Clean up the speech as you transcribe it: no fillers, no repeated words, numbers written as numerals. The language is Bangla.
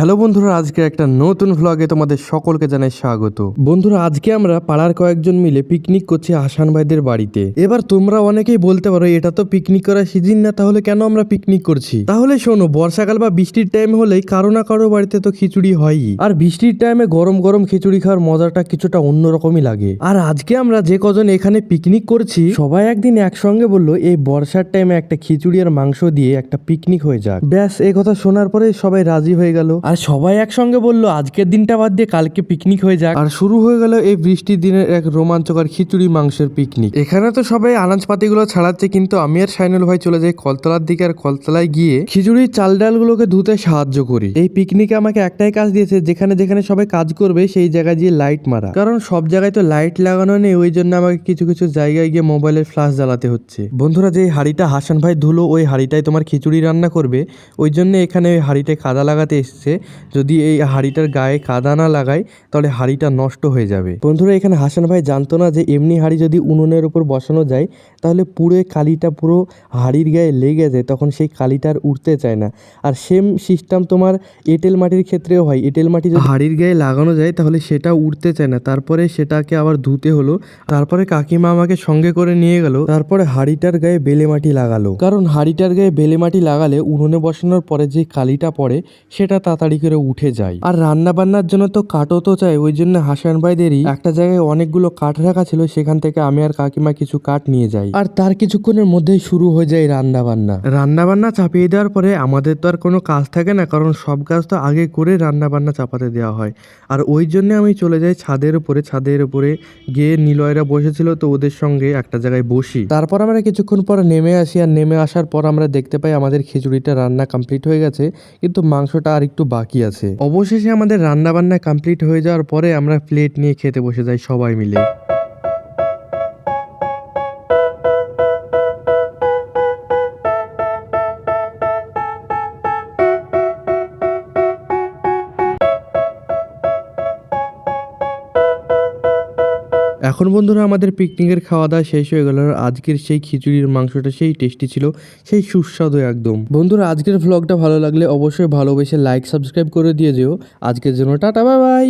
হ্যালো বন্ধুরা, আজকে একটা নতুন ভ্লগে তোমাদের সকলকে জানাই স্বাগত। বন্ধুরা, আজকে আমরা পাড়ার কয়েকজন মিলে পিকনিক করছি হাসান ভাইদের বাড়িতে। এবার তোমরা অনেকেই বলতে পারো এটা তো পিকনিক করার সিজন না, তাহলে কেন আমরা পিকনিক করছি? তাহলে শোনো, বর্ষাকাল বা বৃষ্টির টাইম হলেই কারো না কারো বাড়িতে তো খিচুড়ি হয়ই, আর বৃষ্টির টাইমে গরম গরম খিচুড়ি খাওয়ার মজাটা কিছুটা অন্যরকমই লাগে। আর আজকে আমরা যে কজন এখানে পিকনিক করছি সবাই একদিন একসঙ্গে বললো এই বর্ষার টাইমে একটা খিচুড়ি আর মাংস দিয়ে একটা পিকনিক হয়ে যাক। ব্যাস, এই কথা শোনার পরে সবাই রাজি হয়ে গেল, আর সবাই একসঙ্গে বললো আজকের দিনটা বাদ দিয়ে কালকে পিকনিক হয়ে যাক। আর শুরু হয়ে গেল এই বৃষ্টির দিনের এক রোমাঞ্চকর খিচুড়ি মাংসের পিকনিক। এখানে তো সবাই আনাজপাতিগুলো ছাড়াচ্ছে, কিন্তু আমি আর সাইনুল ভাই চলে যাই কলতলার দিকে, আর কলতলায় গিয়ে খিচুড়ির চাল ডালগুলোকে ধুতে সাহায্য করি। এই পিকনিকে আমাকে একটাই কাজ দিয়েছে, যেখানে যেখানে সবাই কাজ করবে সেই জায়গায় গিয়ে লাইট মারা, কারণ সব জায়গায় তো লাইট লাগানো নেই, ওই জন্য আমাকে কিছু কিছু জায়গায় গিয়ে মোবাইলের ফ্ল্যাশ জ্বালাতে হচ্ছে। বন্ধুরা, যে হাঁড়িটা হাসান ভাই ধুলো ওই হাঁড়িটায় তোমার খিচুড়ি রান্না করবে, ওই জন্য এখানে ওই হাঁড়িটায় কাদা লাগাতে এসছে। যদি এই হাঁড়িটার গায়ে কাদা না লাগায় তাহলে হাঁড়িটা নষ্ট হয়ে যাবে। বন্ধুরা, এখানে হাসান ভাই জানতো না যে এমনি হাঁড়ি যদি উনুনের উপর বসানো যায় তাহলে পুরো কালিটা পুরো হাঁড়ির গায়ে লেগে যায়, তখন সেই কালিটা আর উঠতে চায় না। আর সেম সিস্টেম তোমার এঁটেল মাটির ক্ষেত্রেও হয়। এঁটেল মাটি যদি হাঁড়ির গায়ে লাগানো যায় তাহলে সেটা উঠতে চায় না, তারপরে সেটাকে আবার ধুতে হলো। তারপরে কাকিমা আমাকে সঙ্গে করে নিয়ে গেল, তারপরে হাঁড়িটার গায়ে বেলে মাটি লাগালো, কারণ হাঁড়িটার গায়ে বেলে মাটি লাগালে উনুনে বসানোর পরে যে কালিটা পড়ে সেটা তাড়াতাড়ি করে উঠে যায়। আর রান্না বান্নার জন্য তো কাঠও তো চাই, ওই জন্য হাসান ভাইদেরই একটা জায়গায় অনেকগুলো কাঠ রাখা ছিল, সেখান থেকে আমি আর কাকিমা কিছু কাঠ নিয়ে যাই। আর তার কিছুক্ষণের মধ্যেই শুরু হয়ে যায় রান্না বান্না চাপিয়ে দেওয়ার পরে আমাদের তো আর কোনো কাজ থাকে না, কারণ সব কাজ তো আগে করে রান্না বান্না চাপাতে দেওয়া হয়। আর ওই জন্য আমি চলে যাই ছাদের উপরে গিয়ে নিলয়রা বসেছিল, তো ওদের সঙ্গে একটা জায়গায় বসি। তারপর আমরা কিছুক্ষণ পর নেমে আসি, আর নেমে আসার পর আমরা দেখতে পাই আমাদের খিচুড়িটা রান্না কমপ্লিট হয়ে গেছে, কিন্তু মাংসটা আর একটু বাকি আছে। অবশেষে আমাদের রান্না বান্না কমপ্লিট হয়ে যাওয়ার পরে আমরা প্লেট নিয়ে খেতে বসে যাই সবাই মিলে। এখন বন্ধুরা, আমাদের পিকনিকের খাওয়া দাওয়া শেষ হয়ে গেল, আর আজকের সেই খিচুড়ির মাংসটা সেই টেস্টি ছিল, সেই সুস্বাদু একদম। বন্ধুরা, আজকের ভ্লগটা ভালো লাগলে অবশ্যই ভালোবেসে লাইক সাবস্ক্রাইব করে দিয়ে যেও। আজকের জন্য টাটা, বাই বাই।